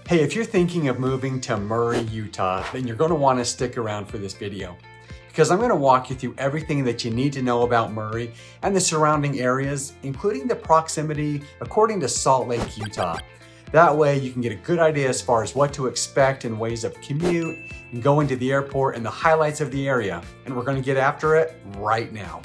Hey, if you're thinking of moving to Murray, Utah, then you're going to want to stick around for this video because I'm going to walk you through everything that you need to know about Murray and the surrounding areas, including the proximity according to Salt Lake, Utah. That way you can get a good idea as far as what to expect in ways of commute and going to the airport and the highlights of the area. And we're going to get after it right now.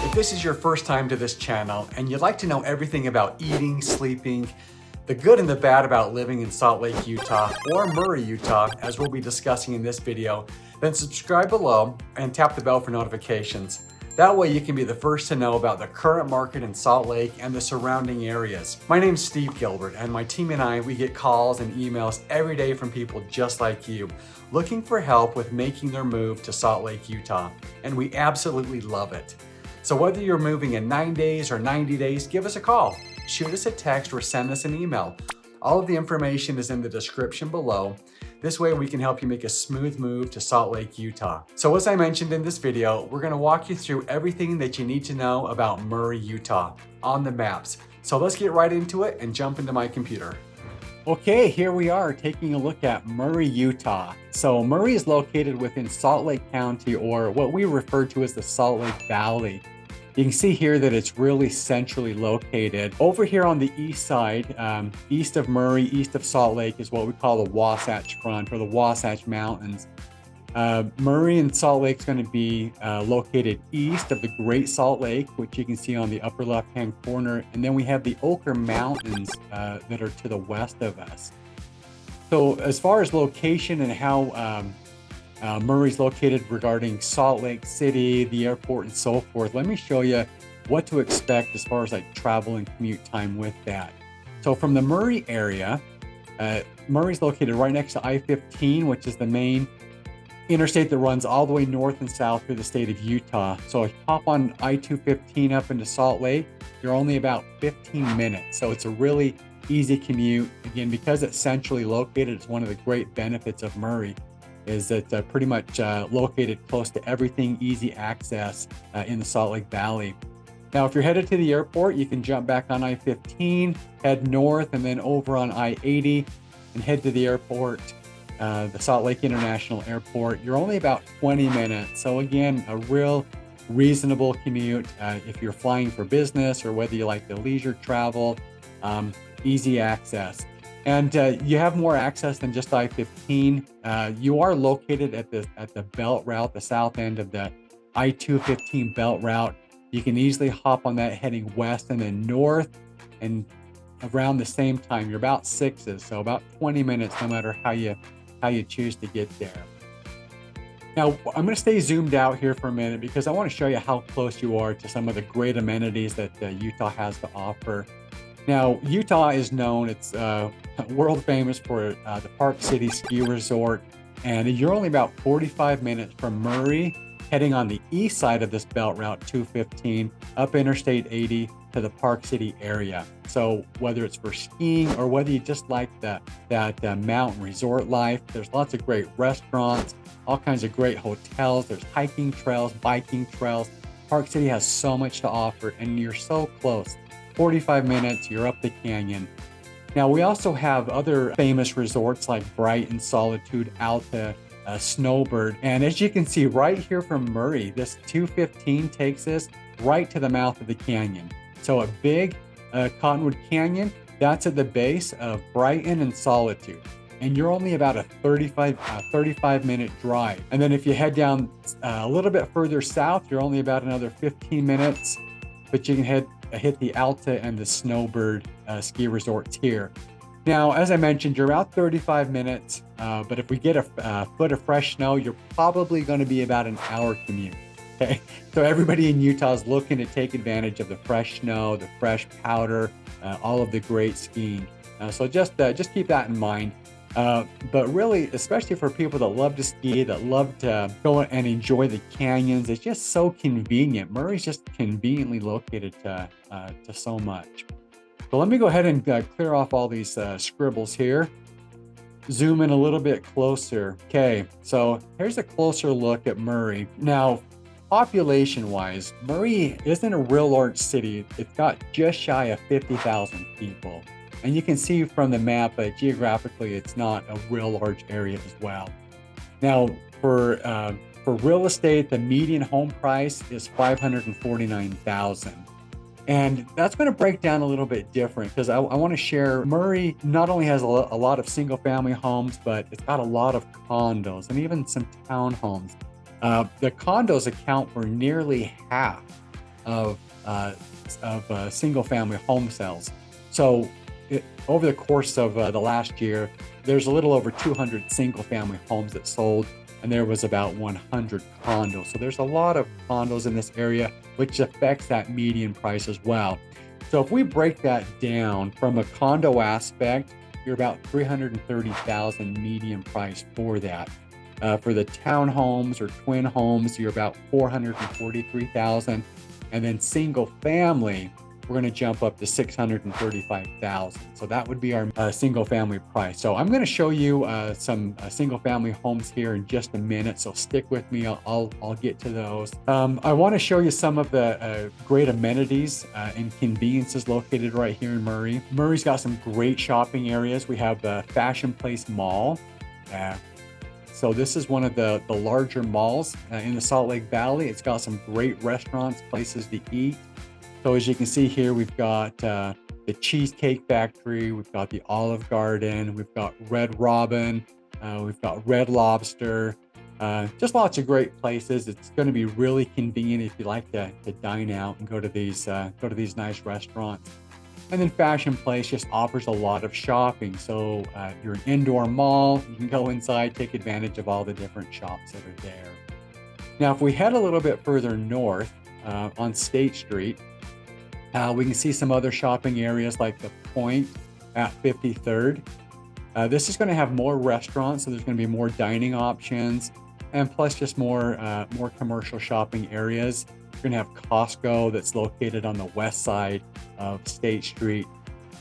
If this is your first time to this channel and you'd like to know everything about eating, sleeping, the good and the bad about living in Salt Lake, Utah, or Murray, Utah, as we'll be discussing in this video, then subscribe below and tap the bell for notifications. That way you can be the first to know about the current market in Salt Lake and the surrounding areas. My name's Steve Gilbert, and my team and I, we get calls and emails every day from people just like you, looking for help with making their move to Salt Lake, Utah. And we absolutely love it. So whether you're moving in 9 days or 90 days, give us a call, shoot us a text, or send us an email. All of the information is in the description below. This way we can help you make a smooth move to Salt Lake, Utah. So as I mentioned in this video, we're gonna walk you through everything that you need to know about Murray, Utah on the maps. So let's get right into it and jump into my computer. Okay, here we are taking a look at Murray, Utah. So Murray is located within Salt Lake County, or what we refer to as the Salt Lake Valley. You can see here that it's really centrally located. Over here on the east side, east of Murray, east of Salt Lake, is what we call the Wasatch Front, or the Wasatch Mountains. Murray and Salt Lake is going to be located east of the Great Salt Lake, which you can see on the upper left-hand corner. And then we have the Oquirrh Mountains that are to the west of us. So as far as location and how Murray's located regarding Salt Lake City, the airport, and so forth, let me show you what to expect as far as like travel and commute time with that. So from the Murray area, Murray's located right next to I-15, which is the main interstate that runs all the way north and south through the state of Utah. So if you hop on I-215 up into Salt Lake, you're only about 15 minutes. So it's a really easy commute. Again, because it's centrally located, it's one of the great benefits of Murray is that pretty much located close to everything, easy access in the Salt Lake Valley. Now, if you're headed to the airport, you can jump back on I-15, head north, and then over on I-80 and head to the airport, the Salt Lake International Airport. You're only about 20 minutes. So again, a real reasonable commute if you're flying for business or whether you like the leisure travel, easy access. And you have more access than just I-15. You are located at the belt route, the south end of the I-215 belt route. You can easily hop on that heading west and then north, and around the same time. You're about sixes, so about 20 minutes, no matter how you choose to get there. Now, I'm going to stay zoomed out here for a minute because I want to show you how close you are to some of the great amenities that Utah has to offer. Now, Utah is known, it's world famous for the Park City Ski Resort, and you're only about 45 minutes from Murray, heading on the east side of this belt route 215 up Interstate 80 to the Park City area. So whether it's for skiing or whether you just like that mountain resort life, there's lots of great restaurants, all kinds of great hotels, there's hiking trails, biking trails. Park City has so much to offer, and you're so close. 45 minutes, you're up the canyon. Now, we also have other famous resorts like Brighton, Solitude, Alta, Snowbird. And as you can see right here from Murray, this 215 takes us right to the mouth of the canyon. So a big Cottonwood Canyon, that's at the base of Brighton and Solitude. And you're only about a 35 minute drive. And then if you head down a little bit further south, you're only about another 15 minutes, but you can hit the Alta and the Snowbird ski resorts here. Now, as I mentioned, you're about 35 minutes, but if we get a foot of fresh snow, you're probably going to be about an hour commute. Okay, so everybody in Utah is looking to take advantage of the fresh snow, the fresh powder, all of the great skiing. So just keep that in mind. But really, especially for people that love to ski, that love to go and enjoy the canyons, it's just so convenient. Murray's just conveniently located to so much. So let me go ahead and clear off all these scribbles here. Zoom in a little bit closer. Okay, so here's a closer look at Murray. Now, Population-wise, Murray isn't a real large city. It's got just shy of 50,000 people. And you can see from the map that geographically, it's not a real large area as well. Now, for real estate, the median home price is 549,000. And that's going to break down a little bit different because I want to share Murray not only has a lot of single family homes, but it's got a lot of condos and even some townhomes. The condos account for nearly half of single family home sales. So over the course of the last year, there's a little over 200 single family homes that sold, and there was about 100 condos. So there's a lot of condos in this area, which affects that median price as well. So if we break that down from a condo aspect, you're about 330,000 median price for that. For the townhomes or twin homes, you're about 443,000. And then single family, we're going to jump up to 635,000. So that would be our single family price. So I'm going to show you some single family homes here in just a minute. So stick with me. I'll get to those. I want to show you some of the great amenities and conveniences located right here in Murray. Murray's got some great shopping areas. We have the Fashion Place Mall. So this is one of the larger malls in the Salt Lake Valley. It's got some great restaurants, places to eat. So as you can see here, we've got the Cheesecake Factory, we've got the Olive Garden, we've got Red Robin, we've got Red Lobster, just lots of great places. It's going to be really convenient if you like to dine out and go to these nice restaurants. And then Fashion Place just offers a lot of shopping. So you're an indoor mall, you can go inside, take advantage of all the different shops that are there. Now, if we head a little bit further north on State Street, we can see some other shopping areas like the Point at 53rd. This is going to have more restaurants, so there's going to be more dining options, and plus just more commercial shopping areas. You're going to have Costco that's located on the west side of State Street.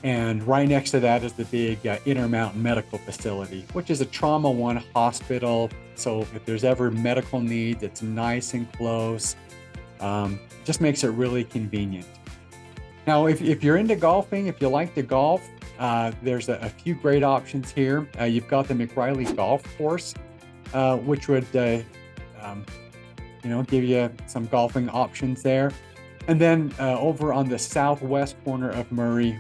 And right next to that is the big Intermountain Medical Facility, which is a Trauma One hospital. So if there's ever medical needs, it's nice and close. Just makes it really convenient. Now, if you're into golfing, if you like to golf, there's a few great options here. You've got the McRiley Golf Course, which would give you some golfing options there. And then over on the southwest corner of Murray,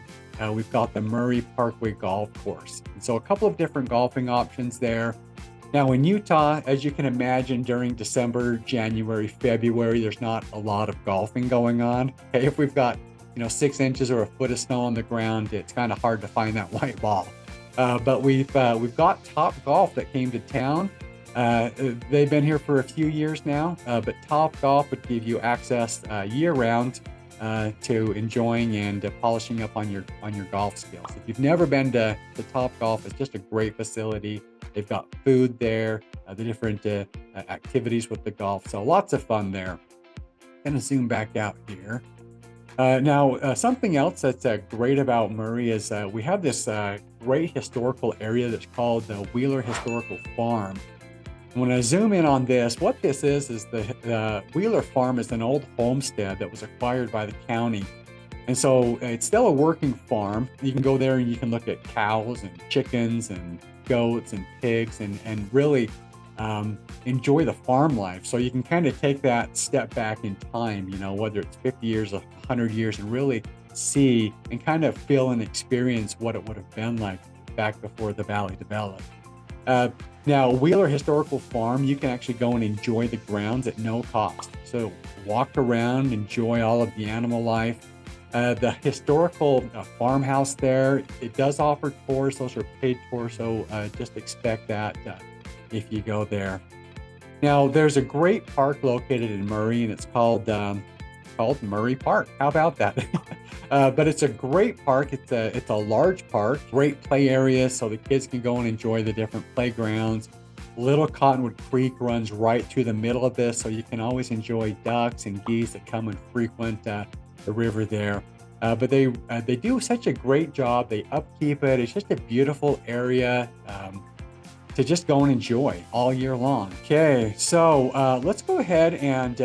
we've got the Murray Parkway Golf Course. And so a couple of different golfing options there. Now in Utah, as you can imagine, during December, January, February, there's not a lot of golfing going on. Okay, if we've got 6 inches or a foot of snow on the ground, it's kind of hard to find that white ball. But we've got Top Golf that came to town. They've been here for a few years now, but Top Golf would give you access year-round to enjoying and polishing up on your golf skills. If you've never been to Top Golf, it's just a great facility. They've got food there, the different activities with the golf, so lots of fun there. Gonna zoom back out here. Now, something else that's great about Murray is we have this great historical area that's called the Wheeler Historical Farm. When I zoom in on this, what this is the Wheeler Farm is an old homestead that was acquired by the county. And so it's still a working farm. You can go there and you can look at cows and chickens and goats and pigs and really enjoy the farm life. So you can kind of take that step back in time, whether it's 50 years or 100 years, and really see and kind of feel and experience what it would have been like back before the valley developed. Now, Wheeler Historical Farm, you can actually go and enjoy the grounds at no cost. So walk around, enjoy all of the animal life. The historical farmhouse there, it does offer tours. Those are paid tours, so just expect that if you go there. Now, there's a great park located in Murray, and it's called Murray Park. How about that? But it's a great park. It's a large park, great play areas, so the kids can go and enjoy the different playgrounds. Little Cottonwood Creek runs right through the middle of this, so you can always enjoy ducks and geese that come and frequent the river there. But they do such a great job. They upkeep it. It's just a beautiful area. to just go and enjoy all year long. Okay, so let's go ahead and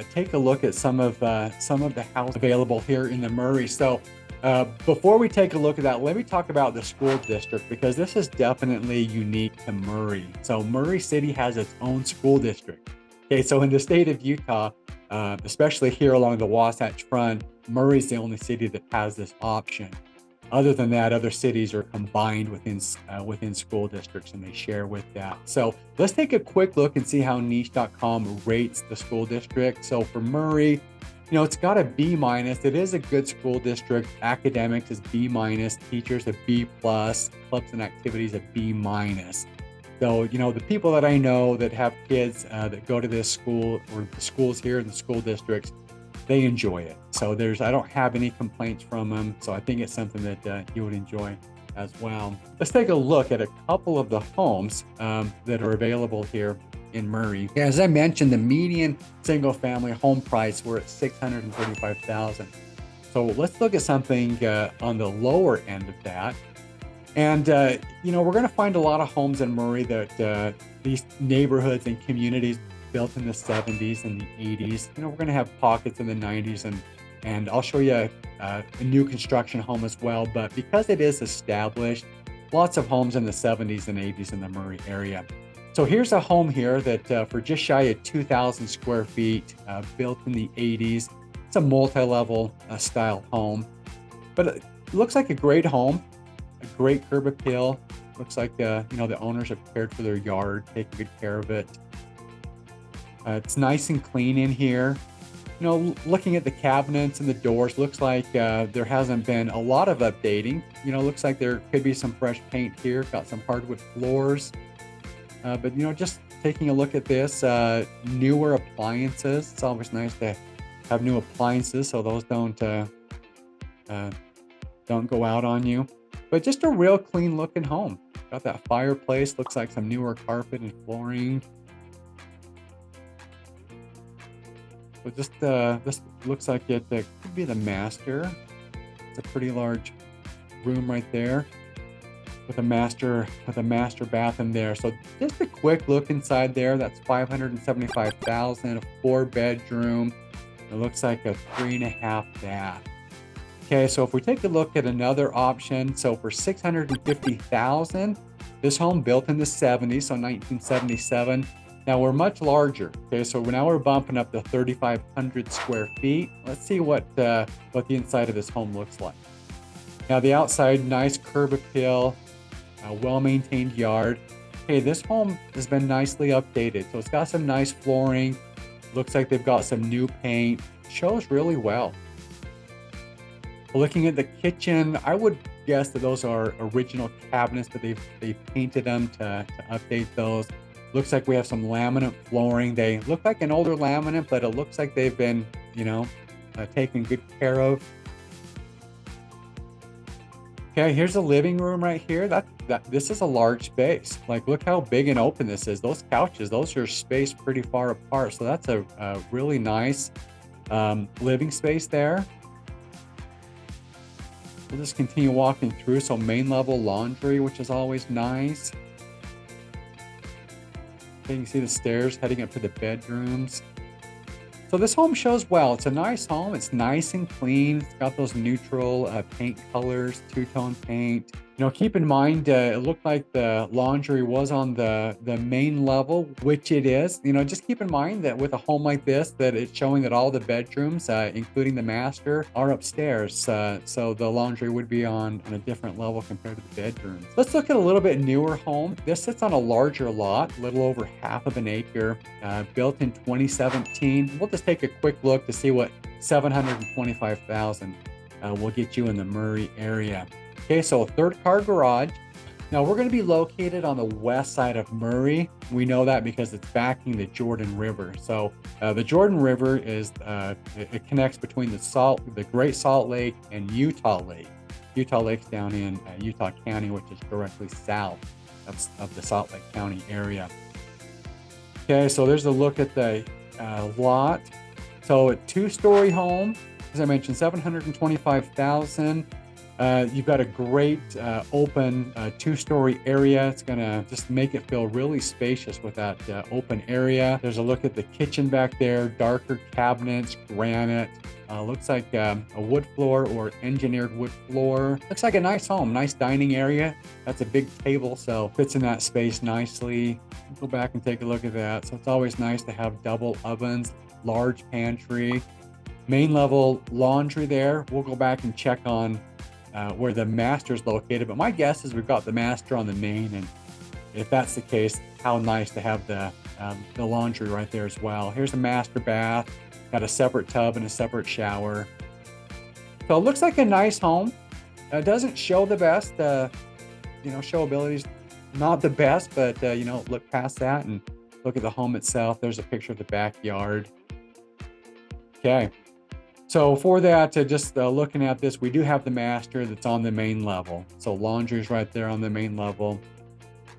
take a look at some of the houses available here in the Murray. So before we take a look at that, let me talk about the school district, because this is definitely unique to Murray. So Murray City has its own school district. Okay, so in the state of Utah, especially here along the Wasatch Front, Murray's the only city that has this option. Other than that, other cities are combined within school districts, and they share with that. So let's take a quick look and see how niche.com rates the school district. So for Murray, it's got a B minus. It is a good school district. Academics is B minus, teachers a B plus, clubs and activities a B minus. So, the people that I know that have kids that go to this school, or the schools here in the school districts, they enjoy it. So I don't have any complaints from them. So I think it's something that you would enjoy as well. Let's take a look at a couple of the homes that are available here in Murray. As I mentioned, the median single family home price, we're at $635,000. So let's look at something on the lower end of that. And, we're going to find a lot of homes in Murray that these neighborhoods and communities built in the 70s and the 80s. We're going to have pockets in the 90s, and I'll show you a new construction home as well. But because it is established, lots of homes in the 70s and 80s in the Murray area. So here's a home here that for just shy of 2,000 square feet, built in the 80s. It's a multi-level style home, but it looks like a great home, a great curb appeal. Looks like the owners have cared for their yard, taken good care of it. It's nice and clean in here. Looking at the cabinets and the doors, looks like there hasn't been a lot of updating. Looks like there could be some fresh paint here. Got some hardwood floors. But just taking a look at this, newer appliances. It's always nice to have new appliances, so those don't go out on you. But just a real clean looking home. Got that fireplace. Looks like some newer carpet and flooring. So just this looks like it could be the master. It's a pretty large room right there, with a master bath in there. So just a quick look inside there. That's $575,000, a 4-bedroom. It looks like a 3.5 bath. Okay, so if we take a look at another option, so for $650,000, this home built in the 70s, so 1977. Now we're much larger. Okay, so now we're bumping up to 3,500 square feet. Let's see what the inside of this home looks like. Now the outside, nice curb appeal, a well-maintained yard. Okay, this home has been nicely updated. So it's got some nice flooring. Looks like they've got some new paint. Shows really well. Looking at the kitchen, I would guess that those are original cabinets, but they've painted them to update those. Looks like we have some laminate flooring. They look like an older laminate, but it looks like they've been, taken good care of. Okay, here's a living room right here. This is a large space. Like, look how big and open this is. Those couches, those are spaced pretty far apart. So that's a really nice living space there. We'll just continue walking through. So main level laundry, which is always nice. You can see the stairs heading up to the bedrooms. So this home shows well. It's a nice home. It's nice and clean. It's got those neutral paint colors, two-tone paint. Keep in mind, it looked like the laundry was on the main level, which it is. Just keep in mind that with a home like this, that it's showing that all the bedrooms, including the master, are upstairs. So the laundry would be on a different level compared to the bedrooms. Let's look at a little bit newer home. This sits on a larger lot, a little over half of an acre, built in 2017. We'll just take a quick look to see what $725,000 will get you in the Murray area. Okay, so a 3rd-car garage. Now we're going to be located on the west side of Murray. We know that because it's backing the Jordan River. So the Jordan River is it connects between the Great Salt Lake and Utah Lake. Utah Lake's down in Utah County, which is directly south of the Salt Lake County area. Okay, so there's a look at the lot. So a 2-story home, as I mentioned, $725,000. You've got a great open 2-story area. It's gonna just make it feel really spacious with that open area. There's a look at the kitchen back there, darker cabinets, granite. Looks like a wood floor or engineered wood floor. Looks like a nice home, nice dining area. That's a big table, so fits in that space nicely. Go back and take a look at that. So it's always nice to have double ovens, large pantry, main level laundry there. We'll go back and check on where the master is located, but my guess is we've got the master on the main, and if that's the case, how nice to have the laundry right there as well. Here's the master bath, got a separate tub and a separate shower. So it looks like a nice home. It doesn't show the best, showability's not the best, but look past that and look at the home itself. There's a picture of the backyard. Okay. So for that, just looking at this, we do have the master that's on the main level. So laundry's right there on the main level.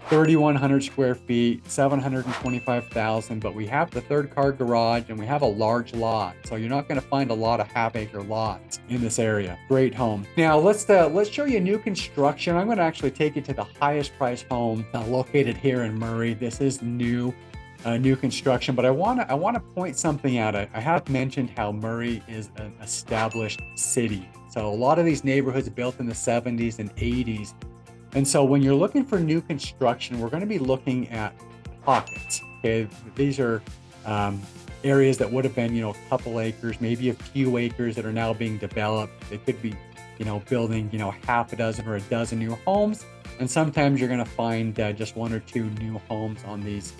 3,100 square feet, 725,000, but we have the third car garage and we have a large lot. So you're not going to find a lot of half-acre lots in this area. Great home. Now let's show you new construction. I'm going to actually take you to the highest price home located here in Murray. This is new construction, but I want to point something out. I have mentioned how Murray is an established city. So a lot of these neighborhoods built in the 70s and 80s. And so when you're looking for new construction, we're going to be looking at pockets. Okay, these are areas that would have been, a couple acres, maybe a few acres that are now being developed. They could be, building, half a dozen or a dozen new homes. And sometimes you're going to find just one or two new homes on these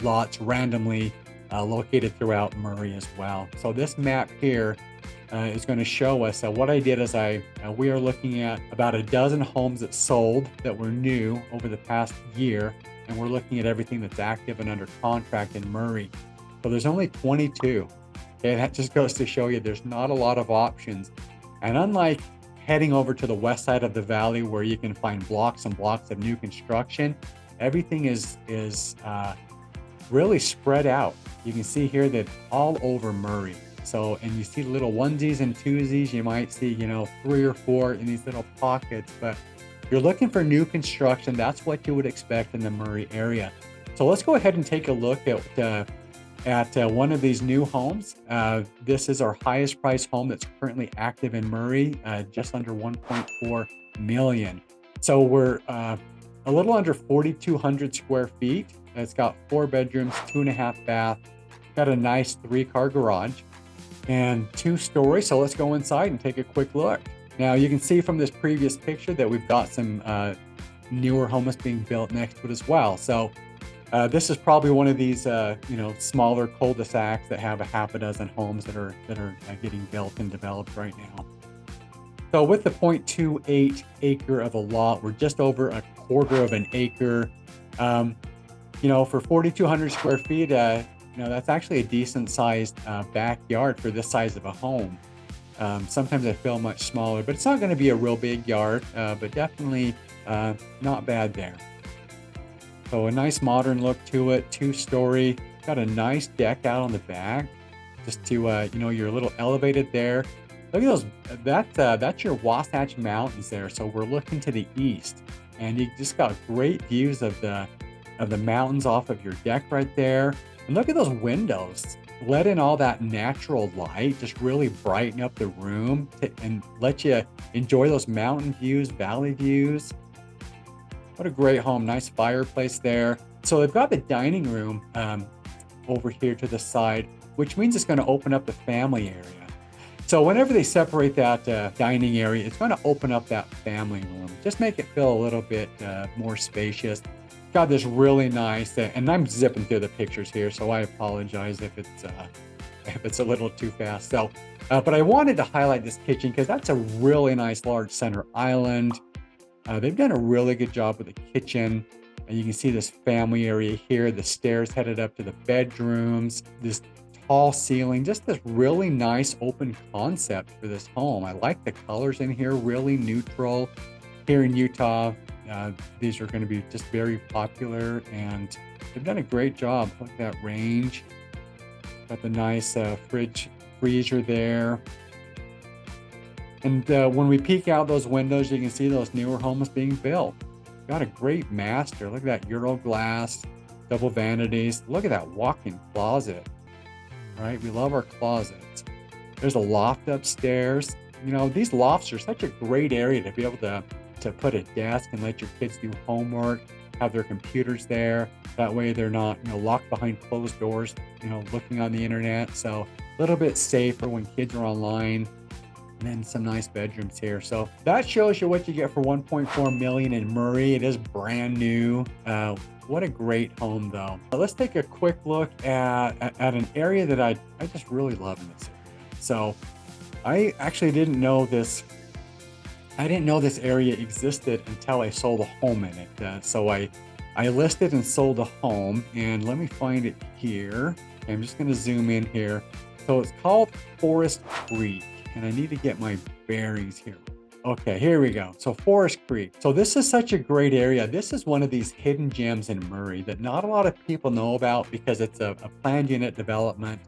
lots randomly located throughout Murray as well. So this map here is going to show us what I did is we are looking at about a dozen homes that sold that were new over the past year, and we're looking at everything that's active and under contract in Murray. So there's only 22. Okay, that just goes to show you there's not a lot of options. And unlike heading over to the west side of the valley where you can find blocks and blocks of new construction, everything is really spread out. You can see here that all over Murray. So, and you see little onesies and twosies, you might see, 3 or 4 in these little pockets, but if you're looking for new construction, that's what you would expect in the Murray area. So let's go ahead and take a look at one of these new homes. This is our highest price home that's currently active in Murray, just under 1.4 million. So we're a little under 4,200 square feet. It's got 4 bedrooms, 2.5 bath, got a nice 3-car garage and 2 stories. So let's go inside and take a quick look. Now you can see from this previous picture that we've got some newer homes being built next to it as well. So this is probably one of these smaller cul-de-sacs that have a half a dozen homes that are getting built and developed right now. So with the 0.28 acre of a lot, we're just over a quarter of an acre. For 4,200 square feet, that's actually a decent sized backyard for this size of a home. Sometimes I feel much smaller, but it's not going to be a real big yard, but definitely not bad there. So a nice modern look to it, 2-story, got a nice deck out on the back, just to, you're a little elevated there. Look at those, that's your Wasatch Mountains there. So we're looking to the east, and you just got great views of the mountains off of your deck right there. And look at those windows. Let in all that natural light, just really brighten up the room and let you enjoy those mountain views, valley views. What a great home, nice fireplace there. So they've got the dining room over here to the side, which means it's going to open up the family area. So whenever they separate that dining area, it's going to open up that family room. Just make it feel a little bit more spacious. Got this really nice, and I'm zipping through the pictures here, so I apologize if it's a little too fast. So, but I wanted to highlight this kitchen because that's a really nice large center island. They've done a really good job with the kitchen. And you can see this family area here, the stairs headed up to the bedrooms, this tall ceiling, just this really nice open concept for this home. I like the colors in here, really neutral. Here in Utah, these are going to be just very popular, and they've done a great job. Look at that range. Got the nice fridge freezer there. And when we peek out those windows, you can see those newer homes being built. Got a great master. Look at that Euro glass, double vanities. Look at that walk-in closet, right? We love our closets. There's a loft upstairs. You know, these lofts are such a great area to be able to put a desk and let your kids do homework, have their computers there. That way they're not, locked behind closed doors, looking on the internet. So a little bit safer when kids are online. And then some nice bedrooms here. So that shows you what you get for 1.4 million in Murray. It is brand new. What a great home though. Let's take a quick look at an area that I just really love in this area. So I actually didn't know this. I didn't know this area existed until I sold a home in it. So I listed and sold a home, and let me find it here. Okay, I'm just gonna zoom in here. So it's called Forest Creek. And I need to get my bearings here. Okay, here we go. So Forest Creek. So this is such a great area. This is one of these hidden gems in Murray that not a lot of people know about because it's a planned unit development.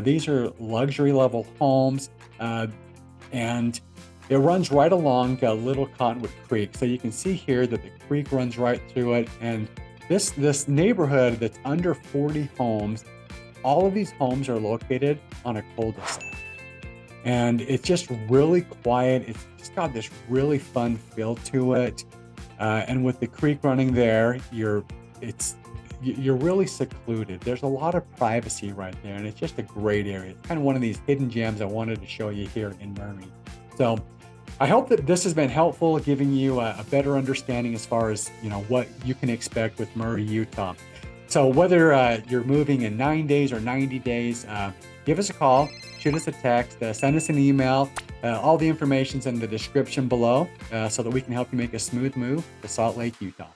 These are luxury level homes, and it runs right along Little Cottonwood Creek. So you can see here that the creek runs right through it. And this neighborhood that's under 40 homes, all of these homes are located on a cul-de-sac. And it's just really quiet. It's just got this really fun feel to it. And with the creek running there, you're really secluded. There's a lot of privacy right there, and it's just a great area. It's kind of one of these hidden gems I wanted to show you here in Murray. So I hope that this has been helpful, giving you a better understanding as far as what you can expect with Murray, Utah. So whether you're moving in 9 days or 90 days, give us a call, shoot us a text, send us an email. All the information's in the description below so that we can help you make a smooth move to Salt Lake, Utah.